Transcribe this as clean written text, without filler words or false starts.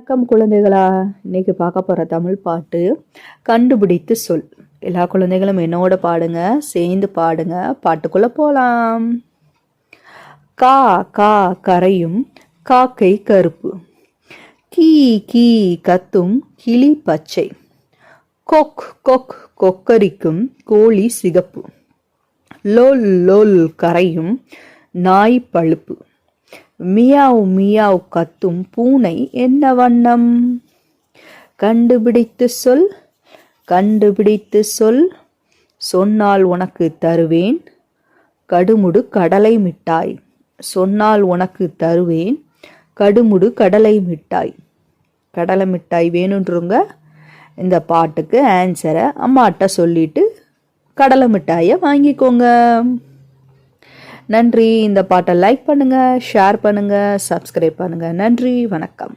வணக்கம் குழந்தைகளா. இன்னைக்கு பார்க்க போற தமிழ் பாட்டு கண்டுபிடித்து சொல். எல்லா குழந்தைகளும் என்னோட பாடுங்க, சேர்ந்து பாடுங்க. பாட்டுக்குள்ள போலாம். கா கா கரையும் காக்கை கருப்பு, கீ கீ கத்தும் கிளி பச்சை, கொக் கொக் கொக்கரிக்கும் கோழி சிகப்பு, லோல் லோல் கரையும் நாய் பழுப்பு, மியாவ் மியாவ் கத்தும் பூனை என்ன வண்ணம்? கண்டுபிடித்து சொல், கண்டுபிடித்து சொல். சொன்னால் உனக்கு தருவேன் கடுமுடு கடலை மிட்டாய். சொன்னால் உனக்கு தருவேன் கடுமுடு கடலை மிட்டாய். கடலை மிட்டாய் வேணுன்றவங்க இந்த பாட்டுக்கு ஆன்சரை அம்மாட்ட சொல்லிட்டு கடலை மிட்டாயை வாங்கிக்கோங்க. நன்றி. இந்த பாட்டை லைக் பண்ணுங்க, ஷேர் பண்ணுங்க, சப்ஸ்கிரைப் பண்ணுங்க. நன்றி, வணக்கம்.